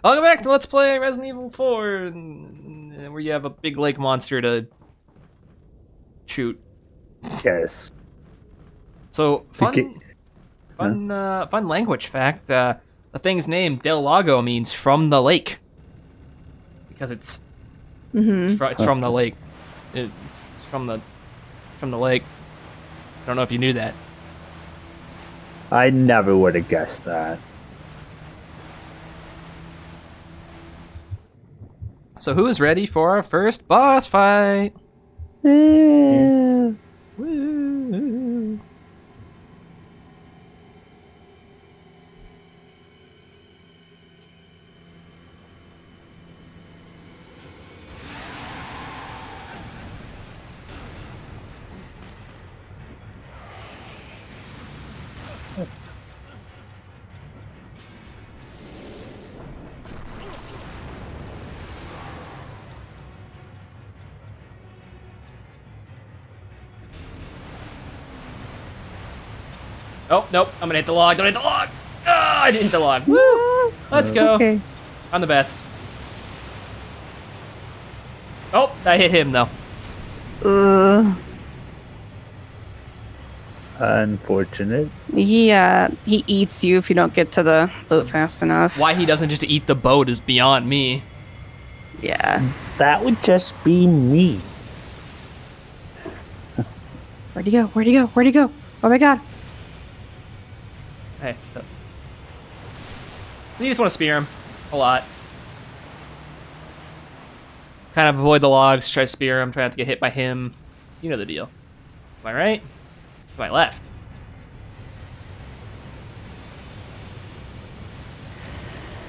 Welcome back to Let's Play Resident Evil 4, where you have a big lake monster to shoot. Yes. So, Okay. fun language fact. The thing's name, Del Lago, means from the lake. Because it's from the lake. It's from the lake. I don't know if you knew that. I never would have guessed that. So who is ready for our first boss fight? Ooh. Woo! Oh, nope. I'm gonna hit the log. Don't hit the log. I didn't hit the log. Woo! Let's go. Okay. I'm the best. Oh, I hit him, though. Unfortunate. He eats you if you don't get to the boat fast enough. Why he doesn't just eat the boat is beyond me. Yeah. That would just be me. Where'd he go? Where'd he go? Where'd he go? Oh my god. Hey, so you just want to spear him a lot. Kind of avoid the logs, try to spear him, try not to get hit by him. You know the deal. Am I right? Am I left?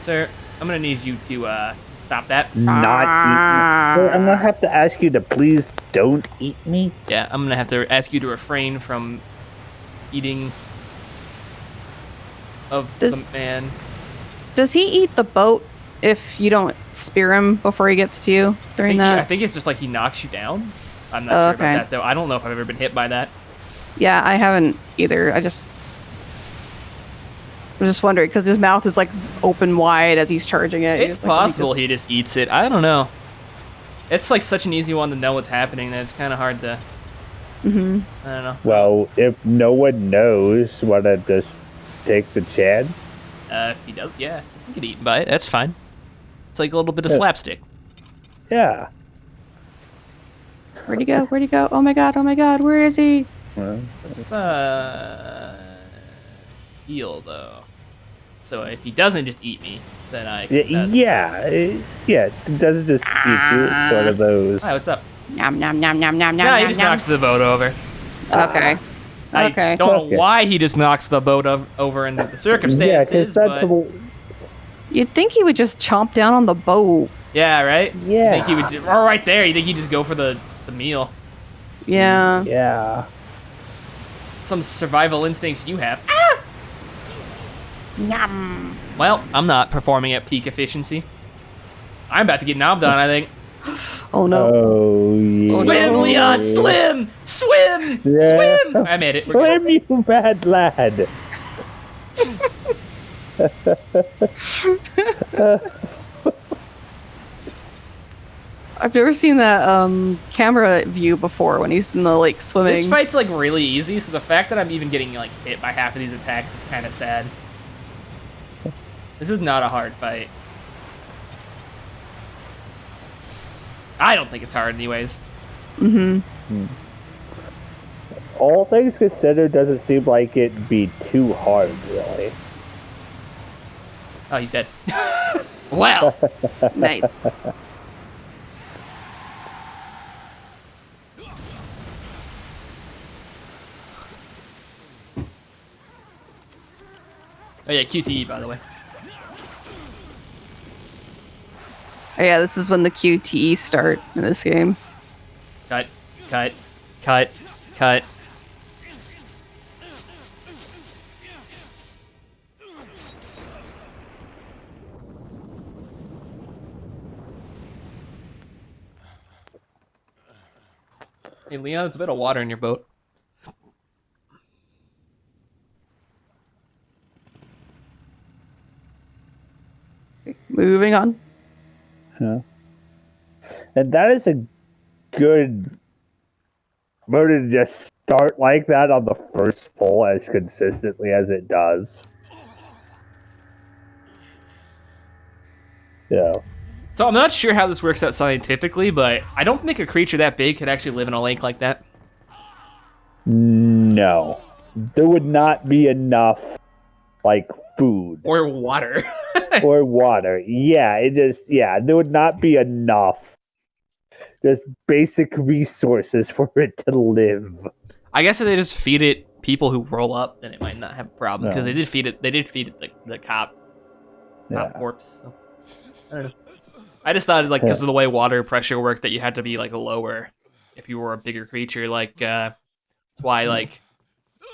Sir, I'm gonna need you to stop that. Not eat me. Well, I'm gonna have to ask you to please don't eat me. Yeah, I'm gonna have to ask you to refrain from eating of the man. Does he eat the boat if you don't spear him before he gets to you during that? I think it's just like he knocks you down. I'm not Oh, sure okay. about that though. I don't know if I've ever been hit by that. Yeah, I haven't either. I was just wondering because his mouth is like open wide as he's charging it. It's He's like, possible he just eats it. I don't know. It's like such an easy one to know what's happening that it's kind of hard to. I don't know. Well, if no one knows, what I just take the chance. If he does, yeah, he get eaten by it. That's fine. It's like a little bit of slapstick. Yeah. Where'd he go? Where'd he go? Oh my god! Oh my god! Where is he? Well, It's heal though. So if he doesn't just eat me, then I. yeah. It doesn't just eat you. It's one of those. Hi, what's up? Nom nom nom nom nom nom. Yeah, he nom, just nom. knocks the boat over. Okay. I Okay. don't know why he just knocks the boat over into the Yeah, circumstances, because that's but You'd think he would just chomp down on the boat. yeah, right? Yeah. You think he would, or right there, you think he'd just go for the meal. Yeah. yeah. Some survival instincts you have. Yum. Well, I'm not performing at peak efficiency. I'm about to get knobbed on, I think. Oh no. Oh, yeah. Swim, Leon, swim! Swim! Yeah. Swim! I made it. We're good. Swim, you bad lad. I've never seen that camera view before when he's in the lake swimming. This fight's like really easy, so the fact that I'm even getting like hit by half of these attacks is kind of sad. This is not a hard fight. I don't think it's hard anyways. All things considered, doesn't seem like it'd be too hard, really. Oh, he's dead. Well, Nice. oh yeah, QTE by the way. Oh, yeah, this is when the QTE start in this game. Cut, cut, cut, cut. Hey, Leon, it's a bit of water in your boat. Moving on. Yeah. And that is a good murder to just start like that on the first pull as consistently as it does. Yeah. So I'm not sure how this works out scientifically, but I don't think a creature that big could actually live in a lake like that. No. There would not be enough, like, food. Or water. Or water. Yeah, there would not be enough just basic resources for it to live. I guess if they just feed it people who roll up, then it might not have a problem, because No. they did feed it the cop corpse. So. I don't know. I just thought, like, because of the way water pressure worked, that you had to be, like, lower if you were a bigger creature. Like, that's why, like,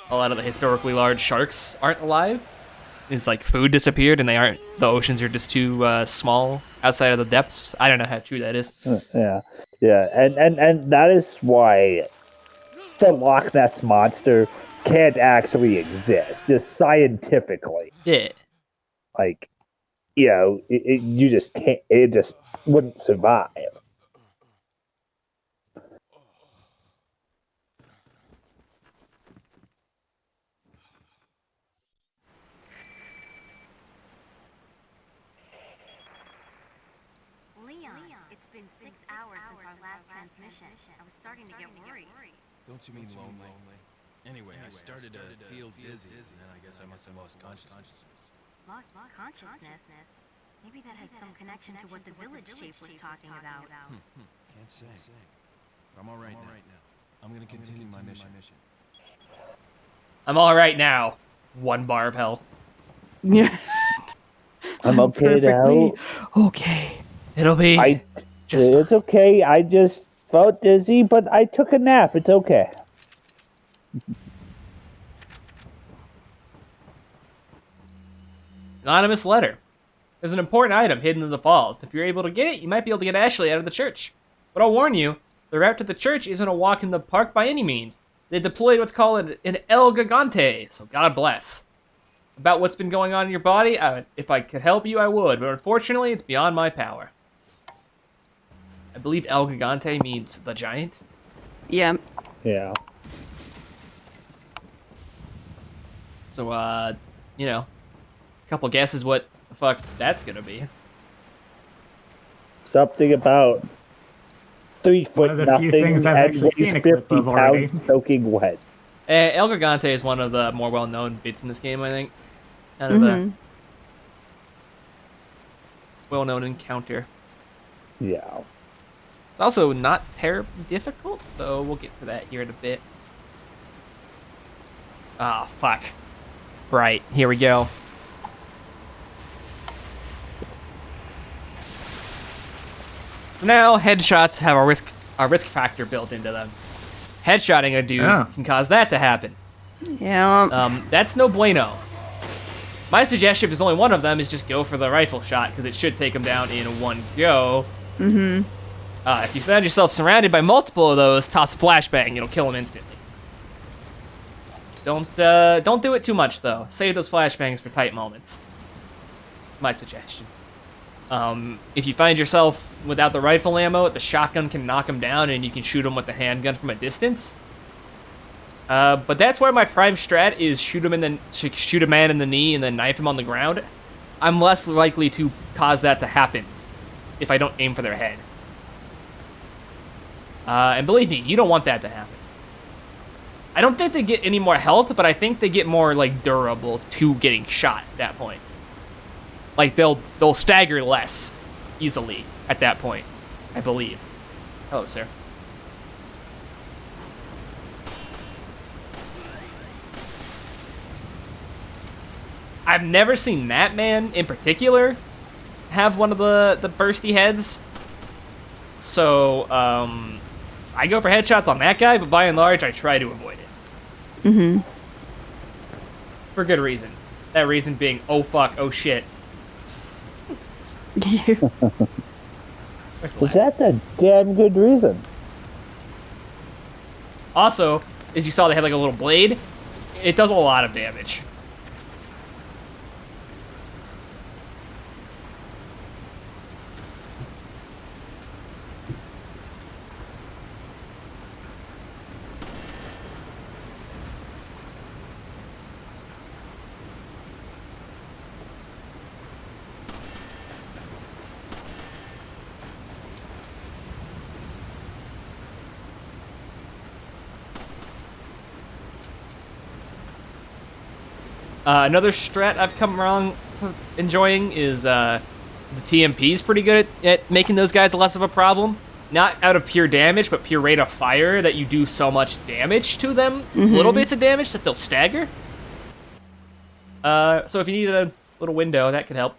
a lot of the historically large sharks aren't alive. Is, like, food disappeared and the oceans are just too small outside of the depths. I don't know how true that is. Yeah. And that is why the Loch Ness Monster can't actually exist, just scientifically. Yeah. Like, you just can't, it just wouldn't survive. Leon, it's been 6 hours since our last transmission. I was starting to get worried. Don't you mean lonely? Anyway, I started to feel dizzy, and then I guess I must have lost consciousness. Lost consciousness? Maybe that has some connection to what the village chief was talking about. Can't say. But I'm all right now. I'm gonna continue my mission. I'm all right now. 1 bar of health. Yeah. I'm okay now. Okay. It'll be It's okay. I just felt dizzy, but I took a nap. It's okay. Anonymous letter. There's an important item hidden in the falls. If you're able to get it, you might be able to get Ashley out of the church. But I'll warn you, the route to the church isn't a walk in the park by any means. They deployed what's called an El Gigante, so God bless. About what's been going on in your body, if I could help you, I would, but unfortunately, it's beyond my power. I believe El Gigante means the giant. Yeah. Yeah. So, a couple guesses what the fuck that's gonna be. Something about 3 foot One of the few nothing things I've and actually weighs seen a clip 50 of already. pounds soaking wet. El Gigante is one of the more well-known bits in this game, I think. Kind of a well-known encounter. Yeah. It's also not terribly difficult, so we'll get to that here in a bit. Ah, fuck. Right, here we go. Now, headshots have a risk factor built into them. Headshotting a dude can cause that to happen. Yeah. That's no bueno. My suggestion, if there's only one of them, is just go for the rifle shot, because it should take him down in one go. If you find yourself surrounded by multiple of those, toss a flashbang. It'll kill him instantly. Don't do it too much, though. Save those flashbangs for tight moments. My suggestion. If you find yourself without the rifle ammo, the shotgun can knock him down, and you can shoot him with the handgun from a distance. But that's where my prime strat is shoot a man in the knee and then knife him on the ground. I'm less likely to cause that to happen if I don't aim for their head. And believe me, you don't want that to happen. I don't think they get any more health, but I think they get more, like, durable to getting shot at that point. Like, they'll stagger less easily at that point, I believe. Hello, sir. I've never seen that man in particular have one of the bursty heads. So, I go for headshots on that guy, but by and large, I try to avoid it. For good reason. That reason being, oh fuck, oh shit. That's a damn good reason. Also, as you saw, they had like a little blade. It does a lot of damage. Another strat I've come around to enjoying is the TMP is pretty good at making those guys less of a problem. Not out of pure damage, but pure rate of fire that you do so much damage to them. Little bits of damage that they'll stagger. So if you need a little window, that could help.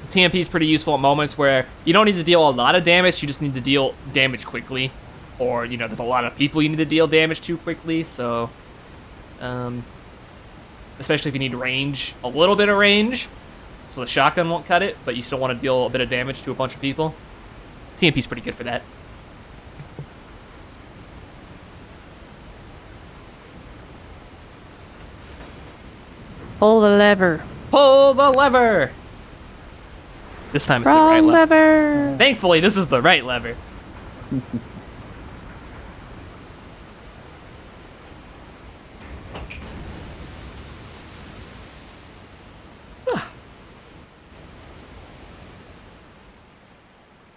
The TMP is pretty useful at moments where you don't need to deal a lot of damage, you just need to deal damage quickly. Or, there's a lot of people you need to deal damage to quickly, so... especially if you need range, a little bit of range, so the shotgun won't cut it, but you still want to deal a bit of damage to a bunch of people. TMP's pretty good for that. Pull the lever. Pull the lever! This time it's the right lever. Thankfully, this is the right lever.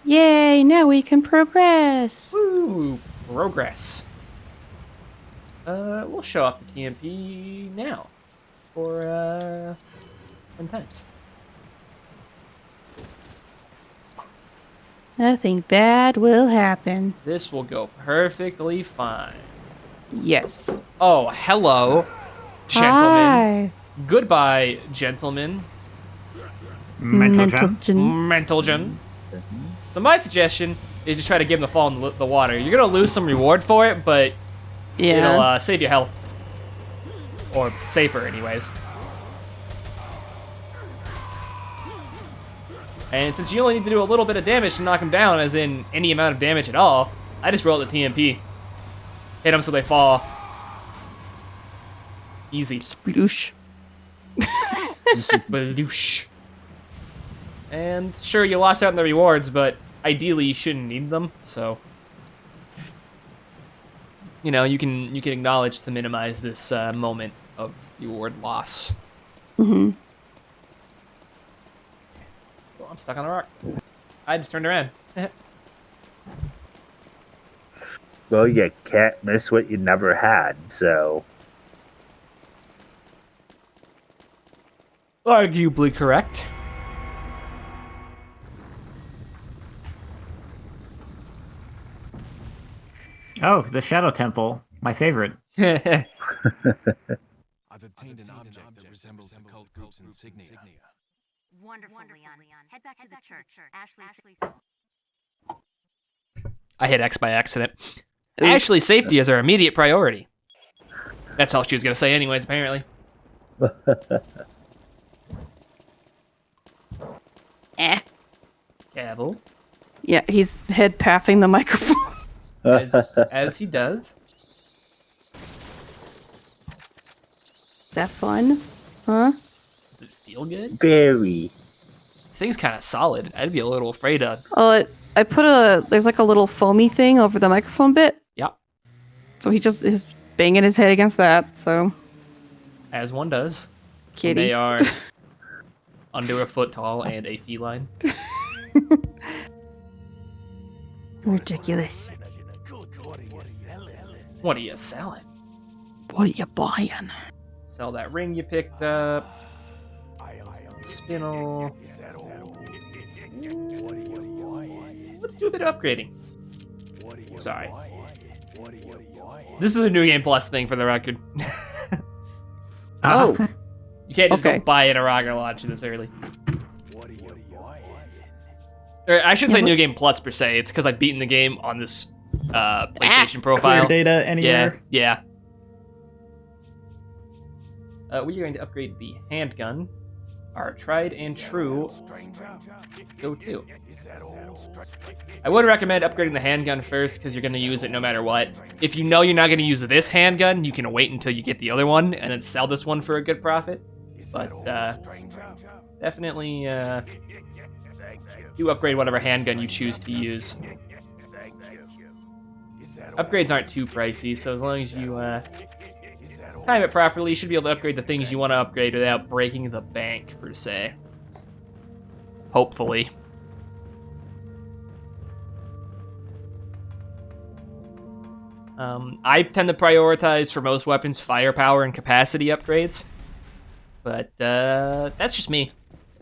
Yay, now we can progress. Woo! Progress. We'll show off the TMP now. For, 10 times. Nothing bad will happen. This will go perfectly fine. Yes. Oh, hello, gentlemen. Hi. Goodbye, gentlemen. Mentalgen. So my suggestion is to try to get him to fall in the water. You're gonna lose some reward for it, but it'll save your health. Or safer, anyways. And since you only need to do a little bit of damage to knock him down, as in any amount of damage at all, I just roll the TMP. Hit them so they fall. Easy. Sploosh. Sploosh. And sure, you lost out on the rewards, but ideally you shouldn't need them, so... You can acknowledge to minimize this moment of reward loss. Mm-hmm. Oh, I'm stuck on a rock. I just turned around. Well, you can't miss what you never had, so... Arguably correct. Oh, the Shadow Temple. My favorite. I've obtained an object that resembles the cult group's insignia. Wonderful, Leon. Head back to the church. Ashley's... I hit X by accident. Ashley's safety is our immediate priority. That's all she was going to say anyways, apparently. Gavel. Yeah, he's head paffing the microphone. As he does. Is that fun? Huh? Does it feel good? Very. This thing's kind of solid. I'd be a little afraid of. Oh, I put there's like a little foamy thing over the microphone bit. Yep. So he just is banging his head against that, so. As one does. Kitty. They are under a foot tall and a feline. Ridiculous. What are you selling? What are you buying? Sell that ring you picked up. Spinel. Let's do a bit of upgrading. Sorry. This is a New Game Plus thing for the record. Oh. You can't just Okay. go buy an Araga launch this early. Or I shouldn't say New Game Plus per se. It's because I've beaten the game on this PlayStation profile. Clear data anywhere. Yeah. We are going to upgrade the handgun. Our tried and true go-to. I would recommend upgrading the handgun first because you're going to use it no matter what. If you know you're not going to use this handgun, you can wait until you get the other one and then sell this one for a good profit. But definitely do upgrade whatever handgun you choose to use. Upgrades aren't too pricey, so as long as you time it properly, you should be able to upgrade the things you want to upgrade without breaking the bank, per se. Hopefully. I tend to prioritize for most weapons firepower and capacity upgrades, but that's just me.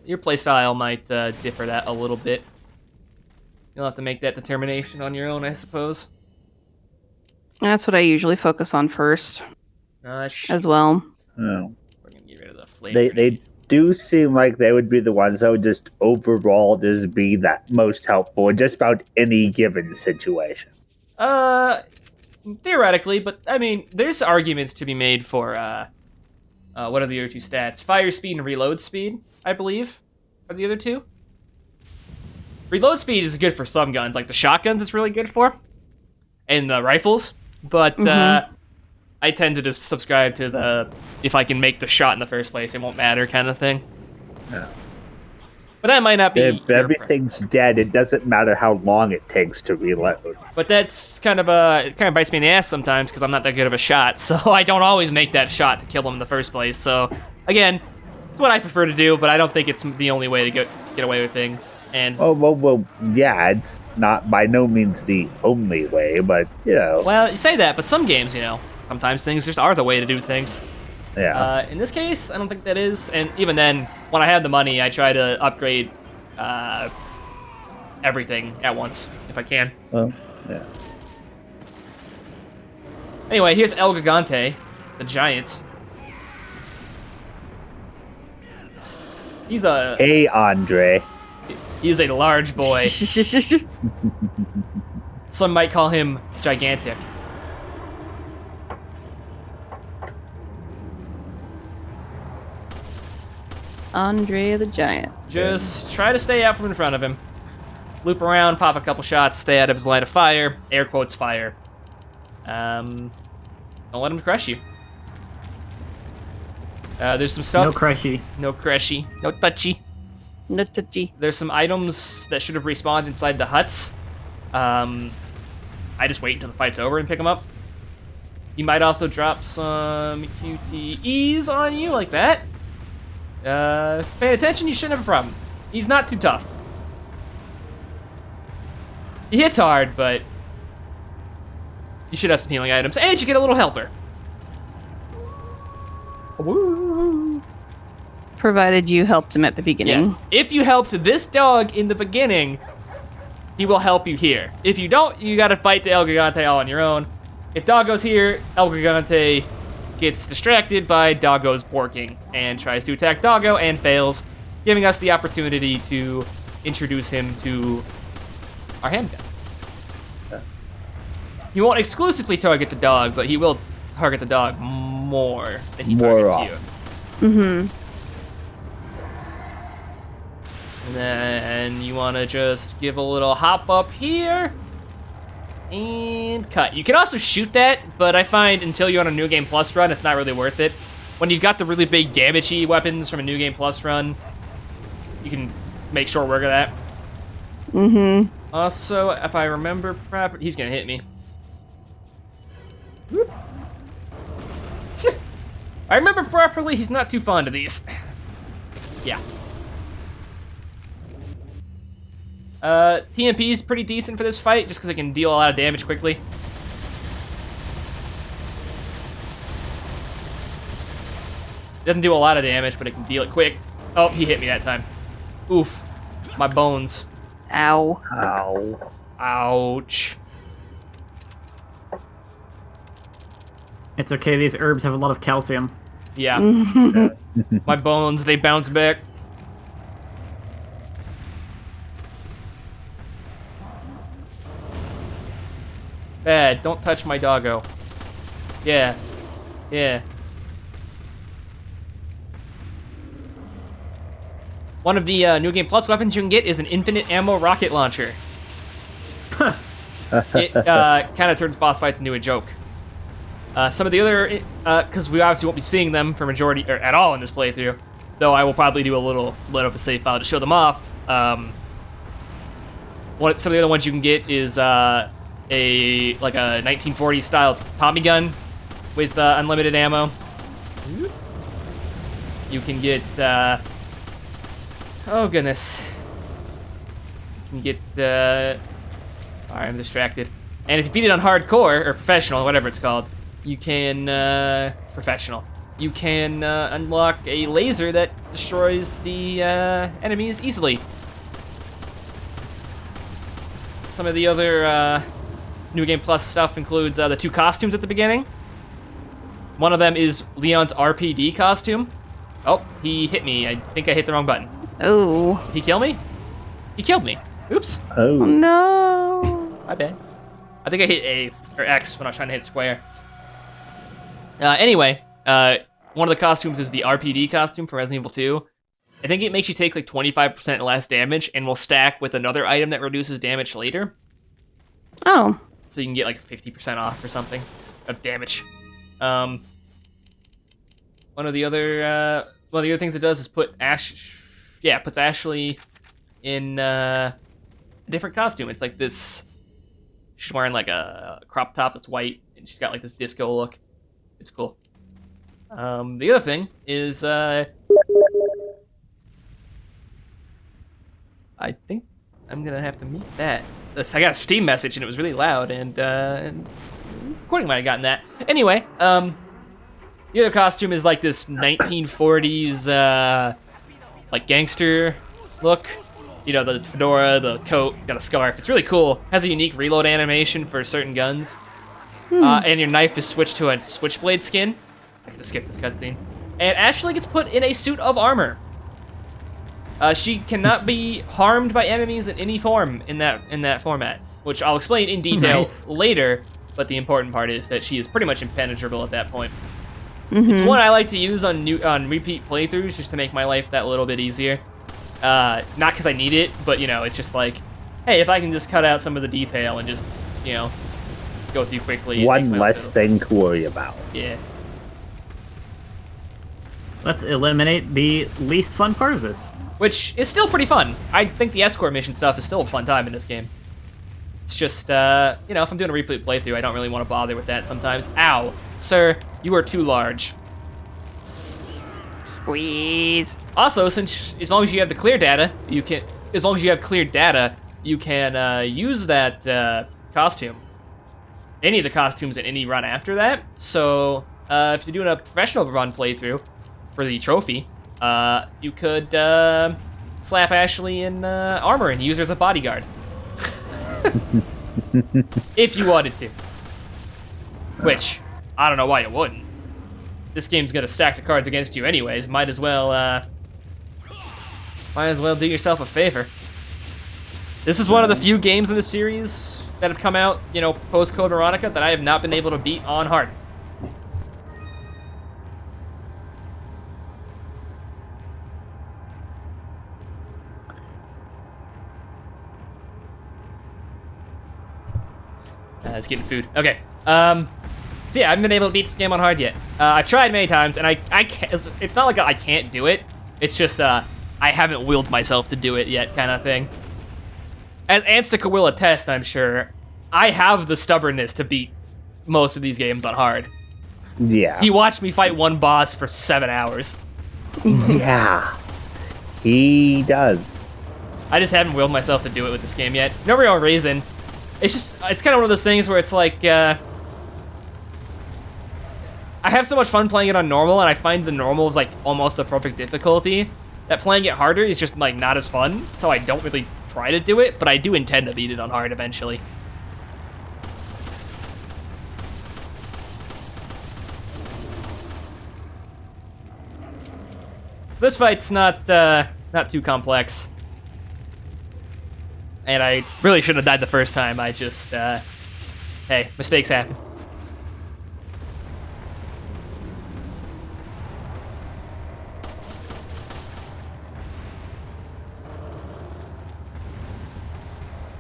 Your playstyle might differ that a little bit. You'll have to make that determination on your own, I suppose. That's what I usually focus on first, as well. Oh. We're gonna get rid of the flavor. They do seem like they would be the ones that would just overall just be that most helpful in just about any given situation. Theoretically, but I mean, there's arguments to be made for what are the other two stats? Fire speed and reload speed, I believe, are the other two. Reload speed is good for some guns, like the shotguns it's really good for, and the rifles, but I tend to just subscribe to the if I can make the shot in the first place, it won't matter kind of thing. Yeah. But that might not be. If everything's dead, it doesn't matter how long it takes to reload. But that's kind of it kind of bites me in the ass sometimes because I'm not that good of a shot, so I don't always make that shot to kill them in the first place. So again, it's what I prefer to do, but I don't think it's the only way to get away with things. And well, yeah, it's not by no means the only way, but you know. well, you say that, but some games, sometimes things just are the way to do things. Yeah. In this case, I don't think that is. And even then, when I have the money, I try to upgrade everything at once, if I can. Well, yeah. Anyway, here's El Gigante, the giant. He's a Hey, Andre. a large boy. Some might call him gigantic. Andre the Giant. Just try to stay out from in front of him. Loop around, pop a couple shots, stay out of his line of fire. Air quotes fire. Don't let him crush you. There's some stuff. No Crushy. No crushy. No touchy. No touchy. There's some items that should have respawned inside the huts. I just wait until the fight's over and pick them up. He might also drop some QTEs on you like that. Pay attention, you shouldn't have a problem. He's not too tough. He hits hard, but you should have some healing items, and you get a little helper. Woo! Provided you helped him at the beginning. Yes. If you helped this dog in the beginning, he will help you here. If you don't, you gotta fight the El Gigante all on your own. If Doggo's here, El Gigante gets distracted by Doggo's barking and tries to attack Doggo and fails, giving us the opportunity to introduce him to our handgun. He won't exclusively target the dog, but he will target the dog more than he targets you. Mm-hmm. And then you want to just give a little hop up here and cut. You can also shoot that, but I find until you're on a New Game Plus run, it's not really worth it. When you've got the really big damagey weapons from a New Game Plus run, you can make short work of that. Mm-hmm. Also, if I remember properly, he's gonna hit me. Whoop. I remember properly, he's not too fond of these. Yeah. TMP is pretty decent for this fight, just because it can deal a lot of damage quickly. Doesn't do a lot of damage, but it can deal it quick. Oh, he hit me that time. Oof. My bones. Ow. Ow. Ouch. It's okay, these herbs have a lot of calcium. Yeah. My bones, they bounce back. Bad, don't touch my doggo. Yeah. Yeah. One of the New Game Plus weapons you can get is an infinite ammo rocket launcher. It kind of turns boss fights into a joke. Some of the other, because we obviously won't be seeing them for majority or at all in this playthrough, though I will probably do a little let of a save file to show them off. Some of the other ones you can get is a 1940s style Tommy gun with unlimited ammo. You can get oh goodness. You can get alright, I'm distracted. And if you beat it on hardcore, or professional, whatever it's called, you can, professional, you can unlock a laser that destroys the enemies easily. Some of the other New Game Plus stuff includes the 2 costumes at the beginning. One of them is Leon's RPD costume. Oh, he hit me. I think I hit the wrong button. Oh. Did he kill me? He killed me. Oops. Oh. No. My bad. I think I hit A or X when I was trying to hit square. Anyway, one of the costumes is the RPD costume from Resident Evil 2. I think it makes you take like 25% less damage and will stack with another item that reduces damage later. Oh. So you can get like 50% off or something of damage. One of the other things it does is puts Ashley in a different costume. It's like this. She's wearing like a crop top that's white, and she's got like this disco look. It's cool. The other thing is, I think I'm gonna have to mute that. I got a Steam message and it was really loud, and recording might have gotten that. Anyway, the other costume is like this 1940s like gangster look. You know, the fedora, the coat, got a scarf. It's really cool. Has a unique reload animation for certain guns. And your knife is switched to a switchblade skin. I could have skipped this cutscene. And Ashley gets put in a suit of armor. She cannot be harmed by enemies in any form in that format, which I'll explain in detail later. But the important part is that she is pretty much impenetrable at that point. It's one I like to use on repeat playthroughs just to make my life that little bit easier. Not because I need it, but you know, it's just like, hey, if I can just cut out some of the detail and just, you know, go through quickly. One less thing to worry about. Yeah. Let's eliminate the least fun part of this. Which is still pretty fun. I think the escort mission stuff is still a fun time in this game. It's just, you know, if I'm doing a replay playthrough, I don't really want to bother with that sometimes. Ow. Sir, you are too large. Squeeze. Also, since as long as you have the clear data, you can use that costume. Any of the costumes in any run after that. So if you're doing a professional run playthrough for the trophy, you could slap Ashley in armor and use her as a bodyguard. If you wanted to. Which, I don't know why you wouldn't. This game's gonna stack the cards against you anyways. Might as well do yourself a favor. This is one of the few games in the series that have come out, you know, post-Code Veronica that I have not been able to beat on hard. It's getting food. Okay. So yeah, I haven't been able to beat this game on hard yet. I've tried many times, and I can't, it's not like I can't do it. It's just I haven't willed myself to do it yet, kind of thing. As Anstca will attest, I'm sure, I have the stubbornness to beat most of these games on hard. Yeah. He watched me fight one boss for 7 hours. Yeah. He does. I just haven't willed myself to do it with this game yet. No real reason. It's kind of one of those things where it's like, I have so much fun playing it on normal, and I find the normal is like almost the perfect difficulty, that playing it harder is just like not as fun, so I don't really try to do it, but I do intend to beat it on hard eventually. So this fight's not too complex. And I really shouldn't have died the first time. I just, hey, mistakes happen.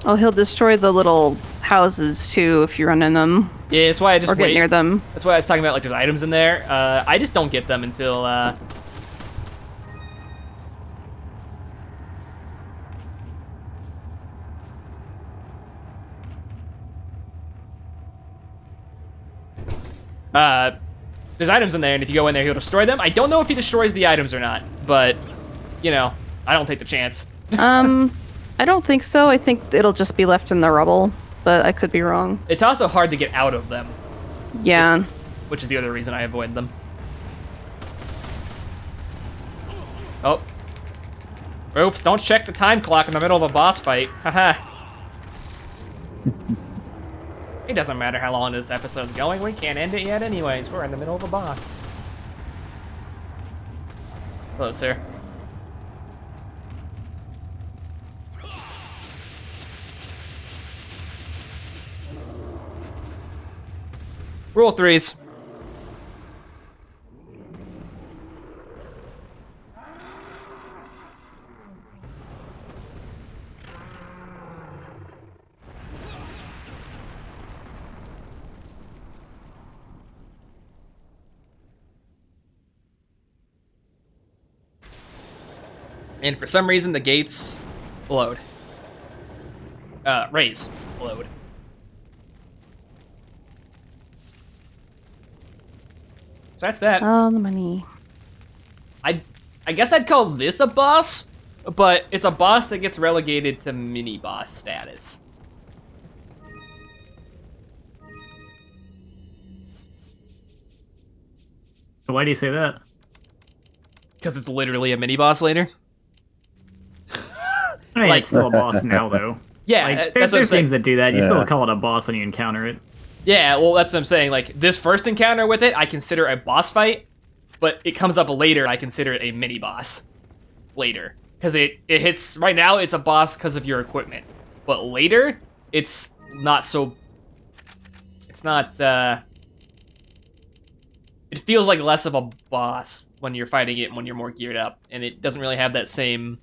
Oh, he'll destroy the little houses too if you run in them. Yeah, that's why I just or get wait. Near them. That's why I was talking about like there's items in there. I just don't get them until there's items in there, and if you go in there, he'll destroy them. I don't know if he destroys the items or not, but you know, I don't take the chance. I don't think so. I think it'll just be left in the rubble. but I could be wrong. It's also hard to get out of them, Yeah. which is the other reason I avoid them. Oh. Oops, don't check the time clock in the middle of a boss fight. Haha. It doesn't matter how long this episode's going, we can't end it yet anyways. We're in the middle of a boss. Hello, sir. Rule 3s. And for some reason, the gates load. Raise. Load. So that's that. Oh, the money. I guess I'd call this a boss, but it's a boss that gets relegated to mini-boss status. Why do you say that? Because it's literally a mini-boss later. I mean, Like- it's still a boss now, though. Yeah, Like, that's there's what I'm saying. games that do that. You Yeah. still call it a boss when you encounter it. Yeah, well, that's what I'm saying. Like, this first encounter with it, I consider a boss fight, but it comes up later, I consider it a mini-boss later. Because it hits, right now, it's a boss because of your equipment. But later, it's not so... It's not, It feels like less of a boss when you're fighting it and when you're more geared up. And it doesn't really have that same,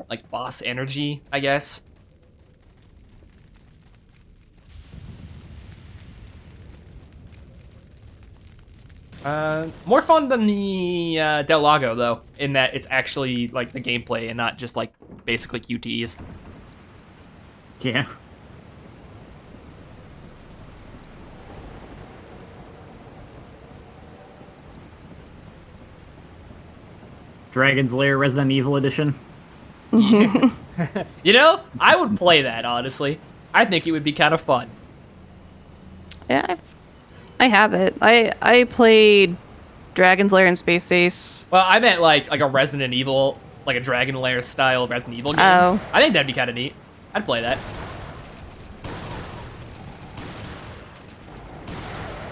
like, boss energy, I guess. More fun than the Del Lago, though, in that it's actually, like, the gameplay and not just, like, basically QTEs. Yeah. Dragon's Lair Resident Evil Edition. You know, I would play that, honestly. I think it would be kind of fun. Yeah, I have it. I played Dragon's Lair and Space Ace. Well, I meant, like a Resident Evil, like a Dragon Lair style Resident Evil game. Oh. I think that'd be kind of neat. I'd play that.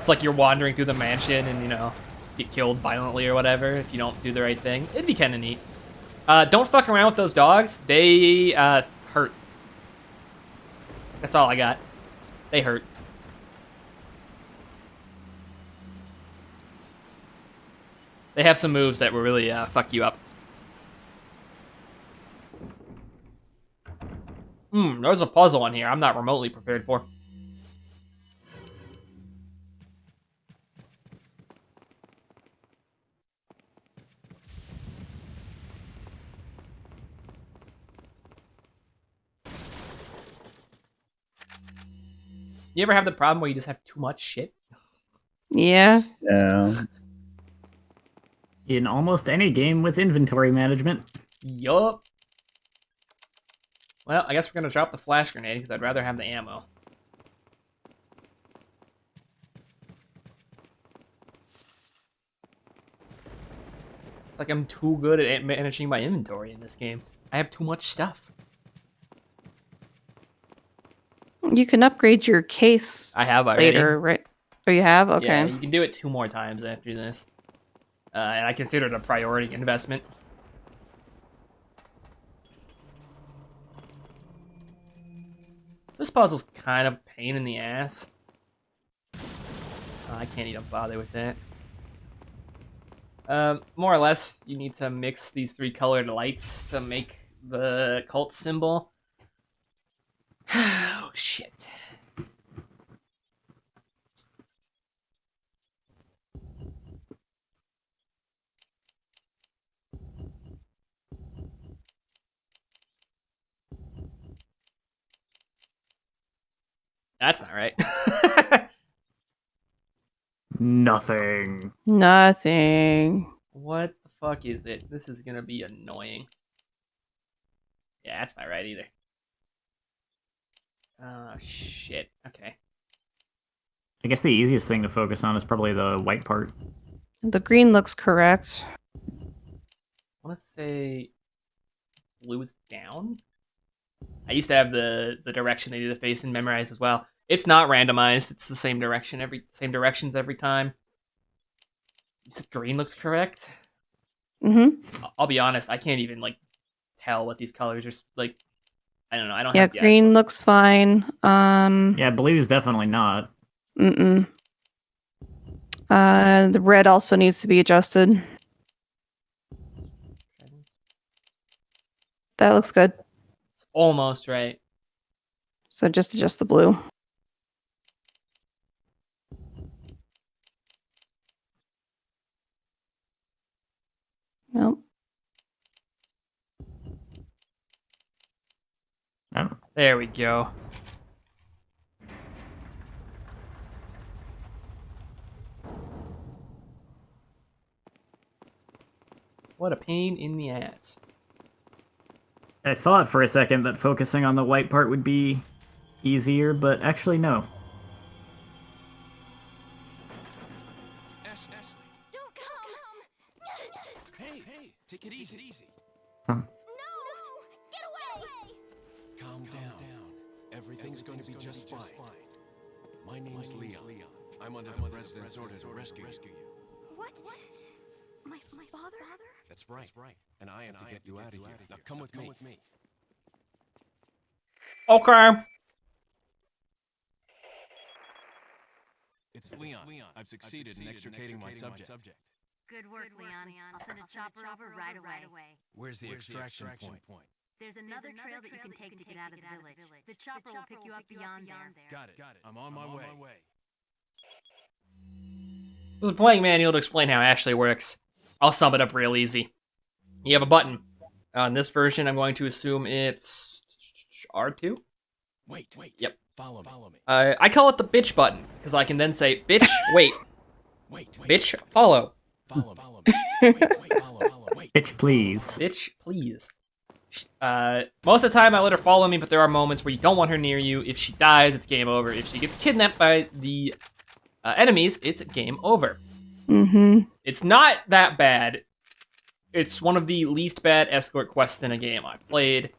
It's like you're wandering through the mansion and, you know, get killed violently or whatever if you don't do the right thing. It'd be kind of neat. Don't fuck around with those dogs. They hurt. That's all I got. They hurt. They have some moves that will really fuck you up. There's a puzzle in here I'm not remotely prepared for. You ever have the problem where you just have too much shit? Yeah. Yeah. In almost any game with inventory management. Yup. Well, I guess we're gonna drop the flash grenade because I'd rather have the ammo. It's like I'm too good at managing my inventory in this game. I have too much stuff. You can upgrade your case I have already. later, right? Oh, you have? Okay. Yeah, you can do it 2 more times after this. And I consider it a priority investment. This puzzle's kind of a pain in the ass. I can't even bother with that. More or less, you need to mix these 3 colored lights to make the cult symbol. Oh, shit. That's not right. Nothing. Nothing. What the fuck is it? This is gonna be annoying. Yeah, that's not right either. Shit. Okay. I guess the easiest thing to focus on is probably the white part. The green looks correct. I want to say blue is down. I used to have the direction they do the face and memorize as well. It's not randomized. It's the same directions every time. You said green looks correct. Mm-hmm. I'll be honest. I can't even like tell what these colors are like. I don't know. I don't Yeah, have the green actual... looks fine. Yeah, blue is definitely not. Mm-mm. The red also needs to be adjusted. That looks good. It's almost right. So just adjust the blue. Nope. Oh. There we go. What a pain in the ass. I thought for a second that focusing on the white part would be easier, but actually no. Ashley. Don't come! Hey, take it easy. Huh. No! Get away! Calm down. Everything's going to be just fine. My name's Leon. I'm under the president's order to rescue you. What? My father? That's right. And I have to get you out of here. Now come with me. Okay. It's Leon. I've succeeded in extricating my subject. Good work, Leon. I'll send a chopper over right away. Where's the extraction point? There's another trail that you can take to get out of the village. The chopper will pick you up beyond there. Got it. I'm on my way. There's a playing manual to explain how Ashley works. I'll sum it up real easy. You have a button. On this version, I'm going to assume it's R2? Wait. Yep. Follow me. I call it the bitch button, because I can then say, bitch, wait. Wait. Bitch, follow. Follow me. Wait. Bitch, please. Bitch, please. Most of the time, I let her follow me, but there are moments where you don't want her near you. If she dies, it's game over. If she gets kidnapped by the enemies, it's game over. Mm-hmm. It's not that bad. It's one of the least bad escort quests in a game I've played.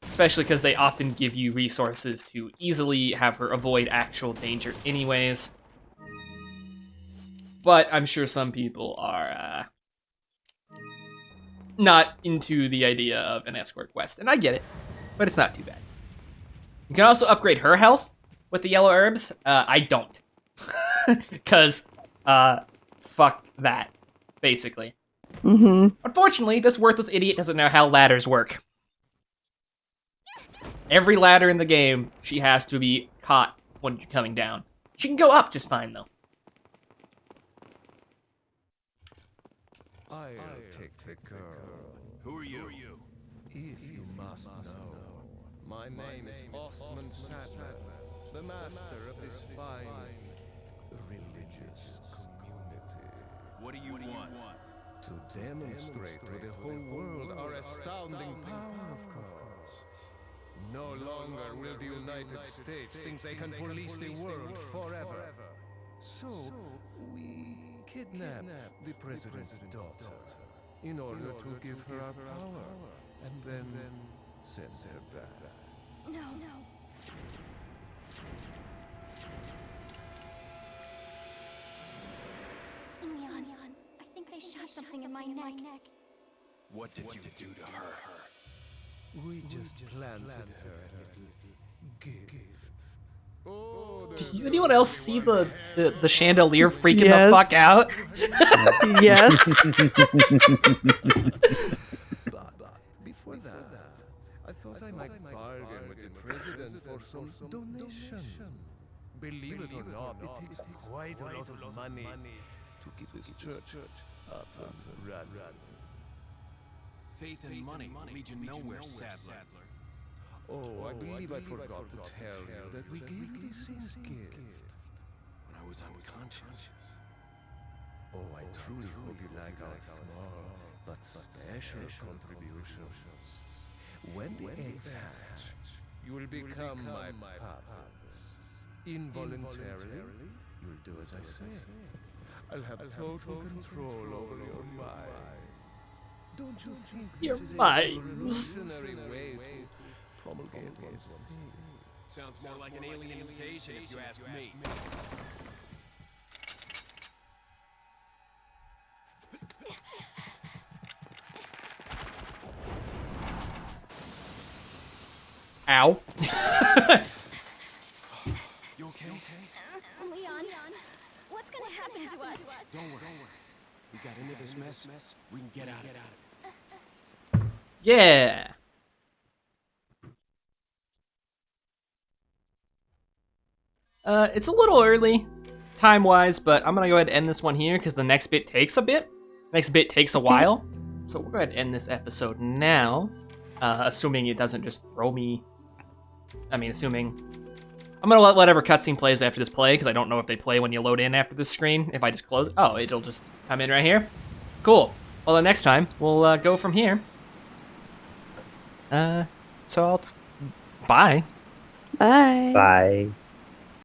Especially because they often give you resources to easily have her avoid actual danger anyways. But I'm sure some people are not into the idea of an escort quest, and I get it, but it's not too bad. You can also upgrade her health with the yellow herbs. I don't. Because, fuck that, basically. Mm-hmm. Unfortunately, this worthless idiot doesn't know how ladders work. Every ladder in the game, she has to be caught when you're coming down. She can go up just fine, though. I'll take the girl. Who are you? If you must know, my name is Osman Sadler, the master of this fine religious community. What do you want? To demonstrate to the whole world our astounding power, of course. No longer will the United States think they can police the world forever. So, we kidnap the president's daughter in order to give her our power and then send her back. No. Leon, I think they shot something in my neck. What did you do to her? We just planted her a little gift. Oh, Did anyone else see the chandelier freaking Yes. the fuck out? Yes. But before that, I thought I might bargain with the president for some donation. Believe it or not, it takes quite a lot of money to keep this church up and running. Faith and money lead you nowhere, Sadler. Oh, I believe I forgot to tell you that we gave the same gift. When I was unconscious. Oh, I truly hope you like our small but special contributions. When the eggs hatch, You will become my puppets. Involuntarily, you'll do as I say. I'll have total control over your minds. Don't you think Your this is a minds. revolutionary way to promulgate one's faith? Sounds more like an alien invasion if you ask me. Ow. You okay? Leon, what's gonna happen to us? Don't worry. We got into this mess. We can get out of it. Yeah. It's a little early, time-wise, but I'm gonna go ahead and end this one here because the next bit takes a bit. Next bit takes a while. So we'll go ahead and end this episode now. Assuming it doesn't just throw me. Assuming. I'm gonna let whatever cutscene plays after this play, because I don't know if they play when you load in after this screen. If I just close it. Oh, it'll just come in right here. Cool. Well, then next time, we'll go from here. So bye. Bye. Bye.